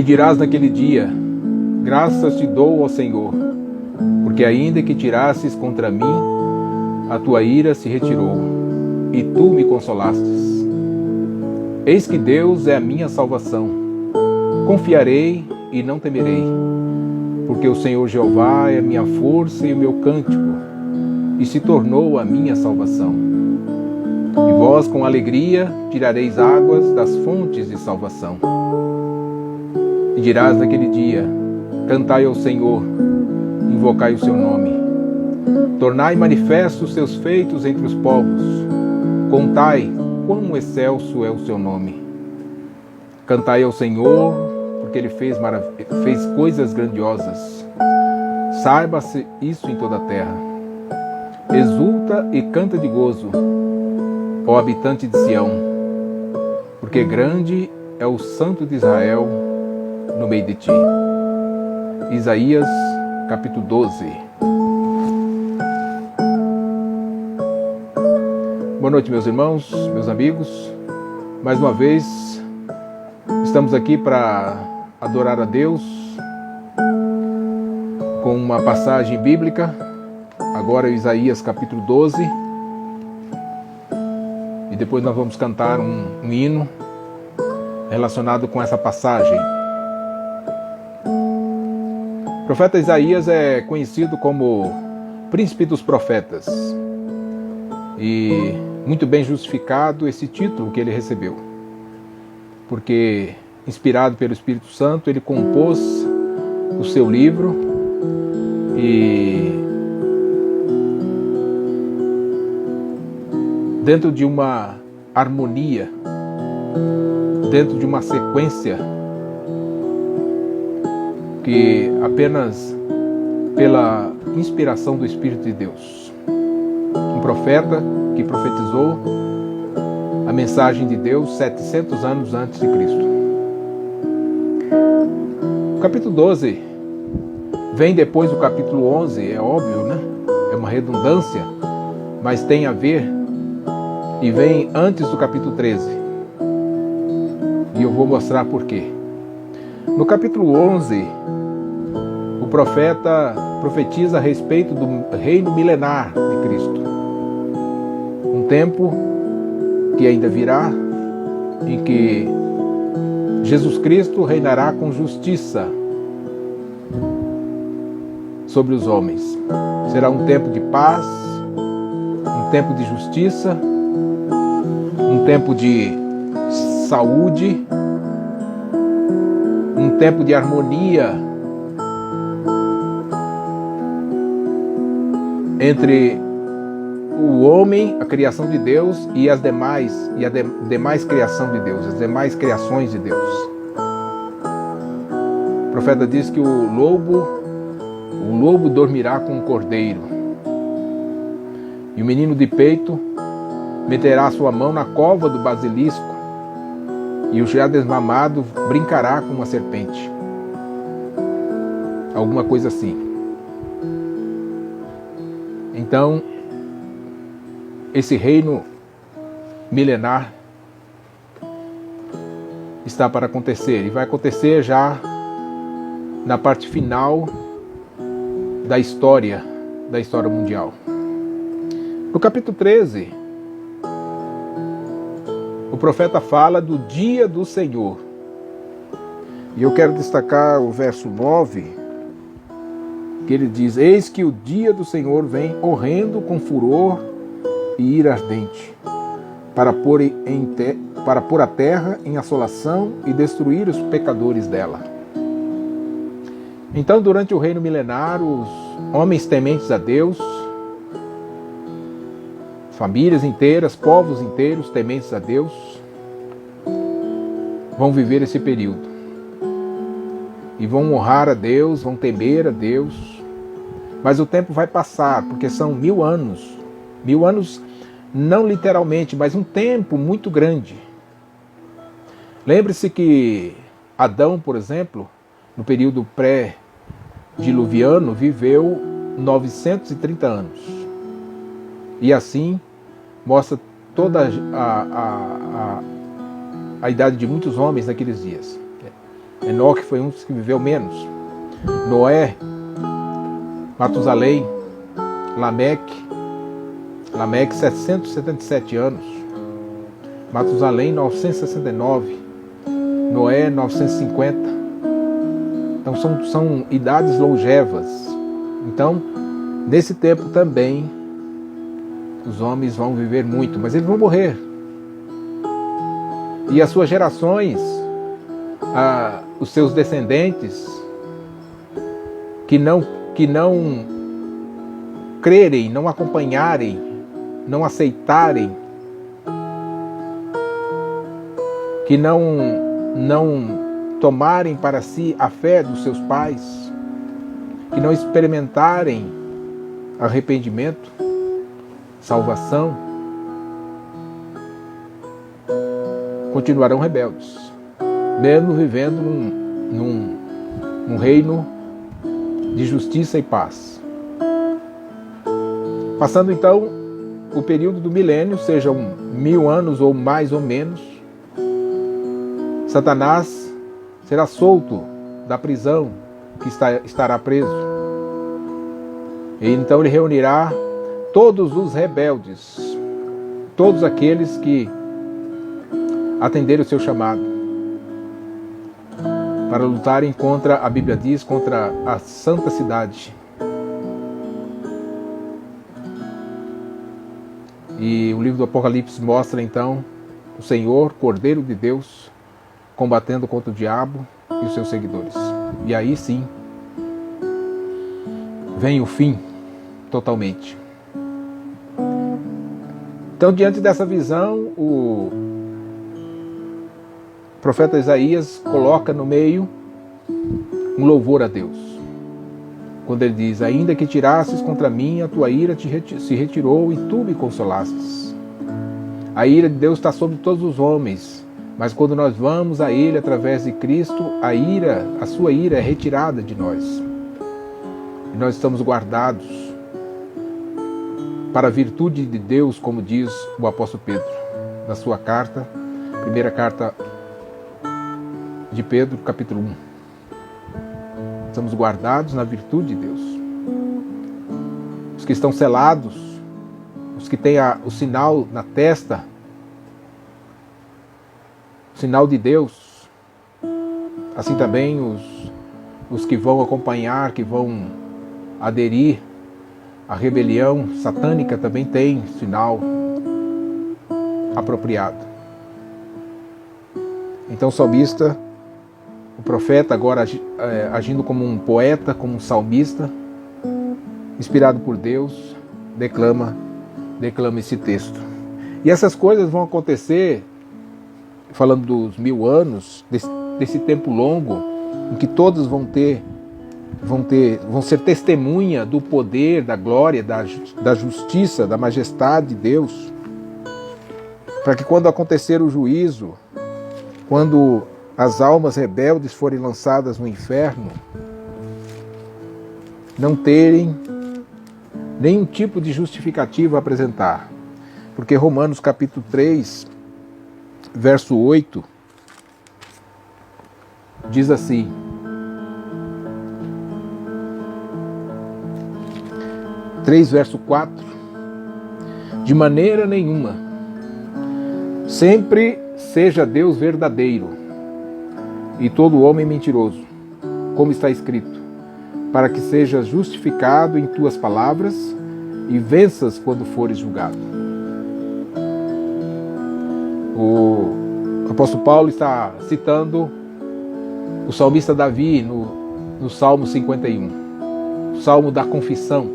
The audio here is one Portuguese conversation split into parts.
dirás naquele dia: graças te dou, ó Senhor, porque ainda que tirasses contra mim, a tua ira se retirou, e tu me consolastes. Eis que Deus é a minha salvação. Confiarei e não temerei, porque o Senhor Jeová é a minha força e o meu cântico, e se tornou a minha salvação. E vós com alegria tirareis águas das fontes de salvação. E dirás naquele dia: cantai ao Senhor, invocai o seu nome. Tornai manifestos os seus feitos entre os povos. Contai quão excelso é o seu nome. Cantai ao Senhor, porque Ele fez coisas grandiosas. Saiba-se isso em toda a terra. Exulta e canta de gozo, ó habitante de Sião, porque grande é o Santo de Israel no meio de ti. Isaías, capítulo 12. Boa noite, meus irmãos, meus amigos. Mais uma vez, estamos aqui para adorar a Deus com uma passagem bíblica. Agora Isaías, capítulo 12. E depois nós vamos cantar um hino relacionado com essa passagem. O profeta Isaías é conhecido como príncipe dos profetas, e muito bem justificado esse título que ele recebeu, porque, inspirado pelo Espírito Santo, ele compôs o seu livro e, dentro de uma harmonia, dentro de uma sequência que apenas pela inspiração do Espírito de Deus. Um profeta que profetizou a mensagem de Deus 700 anos antes de Cristo. O capítulo 12 vem depois do capítulo 11, é óbvio, né? É uma redundância, mas tem a ver, e vem antes do capítulo 13. E eu vou mostrar por quê. No capítulo 11, o profeta profetiza a respeito do reino milenar de Cristo. Um tempo que ainda virá, em que Jesus Cristo reinará com justiça sobre os homens. Será um tempo de paz, um tempo de justiça, um tempo de saúde, um tempo de harmonia entre o homem, a criação de Deus, e a demais criação de Deus, as demais criações de Deus. O profeta diz que o lobo dormirá com o cordeiro, e o menino de peito meterá sua mão na cova do basilisco, e o já desmamado brincará com uma serpente. Alguma coisa assim. Então, esse reino milenar está para acontecer, e vai acontecer já na parte final da história mundial. No capítulo 13, o profeta fala do dia do Senhor. E eu quero destacar o verso 9, que ele diz: eis que o dia do Senhor vem horrendo com furor e ira ardente, para pôr a terra em assolação e destruir os pecadores dela. Então, durante o reino milenar, os homens tementes a Deus, famílias inteiras, povos inteiros tementes a Deus, vão viver esse período. E vão honrar a Deus, vão temer a Deus. Mas o tempo vai passar, porque são 1000 anos. 1000 anos, não literalmente, mas um tempo muito grande. Lembre-se que Adão, por exemplo, no período pré-diluviano, viveu 930 anos. E assim mostra toda a idade de muitos homens naqueles dias. Enoque foi um dos que viveu menos. Noé, Matusalém, Lameque, 777 anos. Matusalém, 969. Noé, 950. Então são idades longevas. Então, nesse tempo também, os homens vão viver muito, mas eles vão morrer. E as suas gerações, os seus descendentes, que não crerem, não acompanharem, não aceitarem, que não tomarem para si a fé dos seus pais, que não experimentarem arrependimento, salvação, continuarão rebeldes, mesmo vivendo num reino de justiça e paz. Passando então o período do milênio, sejam 1000 anos ou mais ou menos, Satanás será solto da prisão que estará preso. E então ele reunirá todos os rebeldes, todos aqueles que atenderem o seu chamado, para lutarem contra, a Bíblia diz, contra a santa cidade. E o livro do Apocalipse mostra então o Senhor, Cordeiro de Deus, combatendo contra o diabo e os seus seguidores. E aí sim, vem o fim totalmente. Então, diante dessa visão, o profeta Isaías coloca no meio um louvor a Deus. Quando ele diz: ainda que tirasses contra mim, a tua ira se retirou e tu me consolastes. A ira de Deus está sobre todos os homens, mas quando nós vamos a Ele através de Cristo, a sua ira é retirada de nós. E nós estamos guardados para a virtude de Deus, como diz o apóstolo Pedro, na sua carta, primeira carta de Pedro, capítulo 1. Estamos guardados na virtude de Deus. Os que estão selados, os que têm o sinal na testa, o sinal de Deus, assim também os que vão acompanhar, que vão aderir à rebelião satânica, também tem sinal apropriado. Então o salmista, o profeta, agora agindo como um poeta, como um salmista, inspirado por Deus, declama esse texto. E essas coisas vão acontecer, falando dos 1000 anos, desse tempo longo, em que todos vão ser testemunha do poder, da glória, da justiça, da majestade de Deus, para que quando acontecer o juízo, quando as almas rebeldes forem lançadas no inferno, não terem nenhum tipo de justificativa a apresentar. Porque Romanos capítulo 3, verso 8, diz assim: verso 4, de maneira nenhuma, sempre seja Deus verdadeiro e todo homem mentiroso, como está escrito, para que sejas justificado em tuas palavras e venças quando fores julgado. O apóstolo Paulo está citando o salmista Davi no Salmo 51, o Salmo da confissão.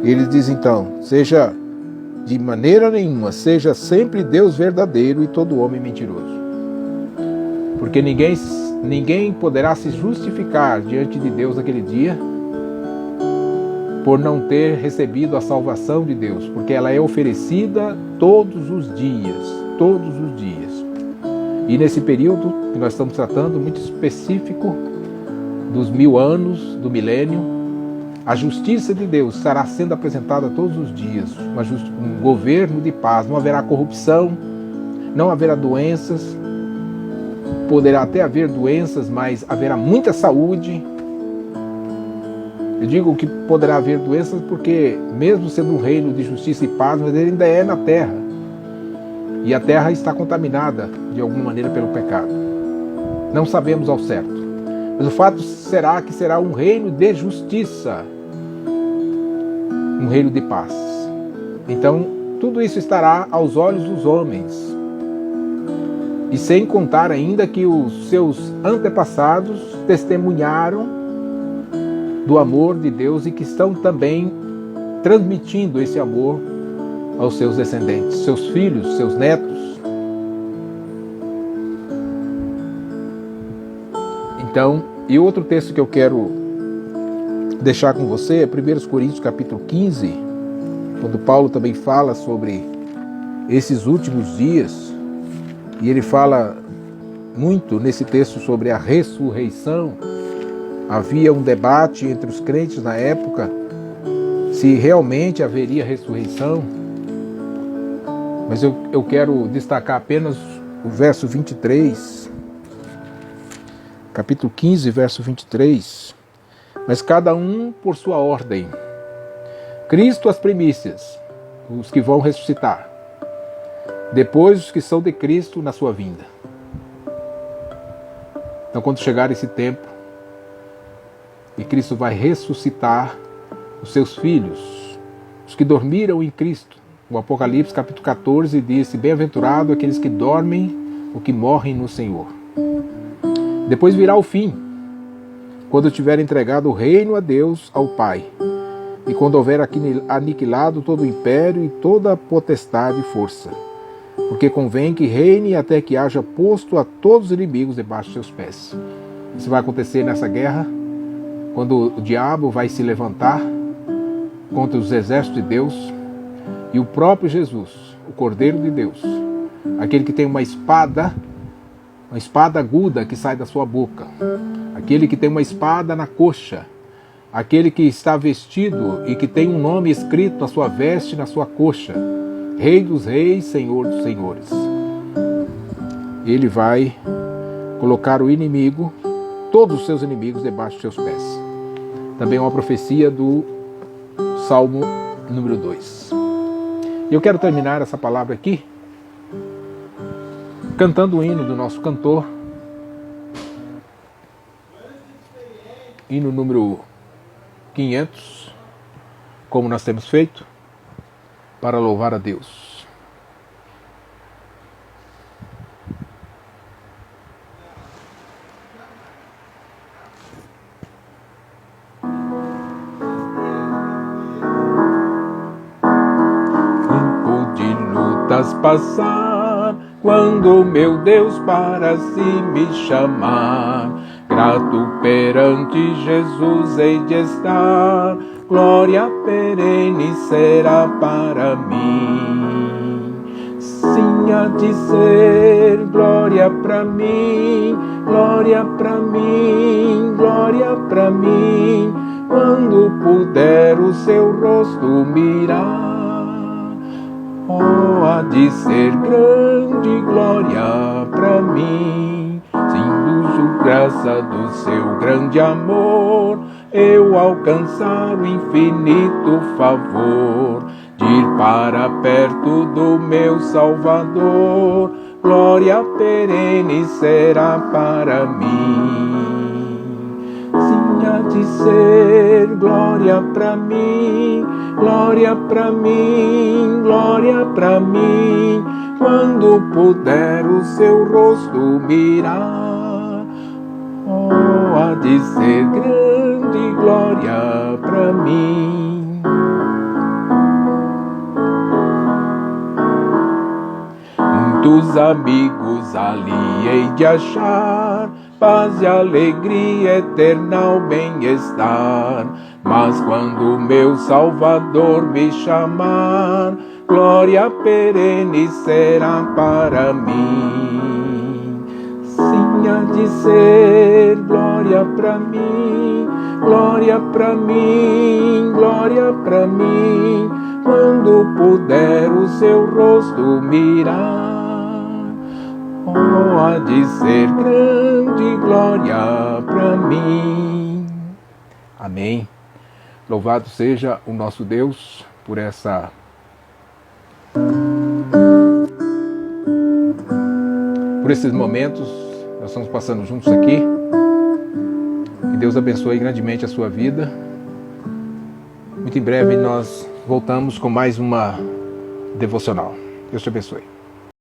Ele diz então: seja de maneira nenhuma, seja sempre Deus verdadeiro e todo homem mentiroso. Porque ninguém poderá se justificar diante de Deus naquele dia por não ter recebido a salvação de Deus, porque ela é oferecida todos os dias. E nesse período que nós estamos tratando, muito específico, dos 1000 anos, do milênio, a justiça de Deus estará sendo apresentada todos os dias, um governo de paz, não haverá corrupção, não haverá doenças, poderá até haver doenças, mas haverá muita saúde. Eu digo que poderá haver doenças porque, mesmo sendo um reino de justiça e paz, mas ele ainda é na terra. E a terra está contaminada, de alguma maneira, pelo pecado. Não sabemos ao certo. Mas o fato será que será um reino de justiça. Um reino de paz. Então, tudo isso estará aos olhos dos homens. E sem contar ainda que os seus antepassados testemunharam do amor de Deus e que estão também transmitindo esse amor aos seus descendentes, seus filhos, seus netos. Então, e outro texto que eu quero deixar com você é 1 Coríntios capítulo 15, quando Paulo também fala sobre esses últimos dias, e ele fala muito nesse texto sobre a ressurreição. Havia um debate entre os crentes na época se realmente haveria ressurreição, mas eu quero destacar apenas o verso 23, capítulo 15, verso 23. Mas cada um por sua ordem. Cristo as primícias, os que vão ressuscitar. Depois os que são de Cristo na sua vinda. Então, quando chegar esse tempo, e Cristo vai ressuscitar os seus filhos, os que dormiram em Cristo. O Apocalipse capítulo 14 diz: bem-aventurado aqueles que dormem ou que morrem no Senhor. Depois virá o fim, quando tiver entregado o reino a Deus, ao Pai, e quando houver aniquilado todo o império e toda a potestade e força, porque convém que reine até que haja posto a todos os inimigos debaixo de seus pés. Isso vai acontecer nessa guerra, quando o diabo vai se levantar contra os exércitos de Deus, e o próprio Jesus, o Cordeiro de Deus, aquele que tem uma espada aguda que sai da sua boca, aquele que tem uma espada na coxa, aquele que está vestido e que tem um nome escrito na sua veste, na sua coxa, Rei dos Reis, Senhor dos Senhores. Ele vai colocar o inimigo, todos os seus inimigos, debaixo de seus pés. Também é uma profecia do Salmo número 2. E eu quero terminar essa palavra aqui cantando o hino do nosso cantor, hino número 500, como nós temos feito, para louvar a Deus. Tempo de lutas passar, quando meu Deus para si me chamar, grato perante Jesus hei de estar, glória perene será para mim. Sim, há de ser glória para mim, glória para mim, glória para mim, quando puder o seu rosto mirar. Oh, há de ser grande glória para mim, sim, graça do seu grande amor, eu alcançar o infinito favor, de ir para perto do meu Salvador, glória perene será para mim. Sim, há de ser glória para mim, glória para mim, glória para mim, quando puder o seu rosto mirar. Oh, há de ser grande glória para mim. Muitos amigos ali hei de achar, paz e alegria, eternal bem-estar. Mas quando meu Salvador me chamar, glória perene será para mim. Sim, há de ser glória para mim, glória para mim, glória para mim, quando puder o seu rosto mirar. Oh, há de ser grande glória para mim. Amém. Louvado seja o nosso Deus por esses momentos nós estamos passando juntos aqui. Que Deus abençoe grandemente a sua vida. Muito em breve nós voltamos com mais uma devocional. Deus te abençoe.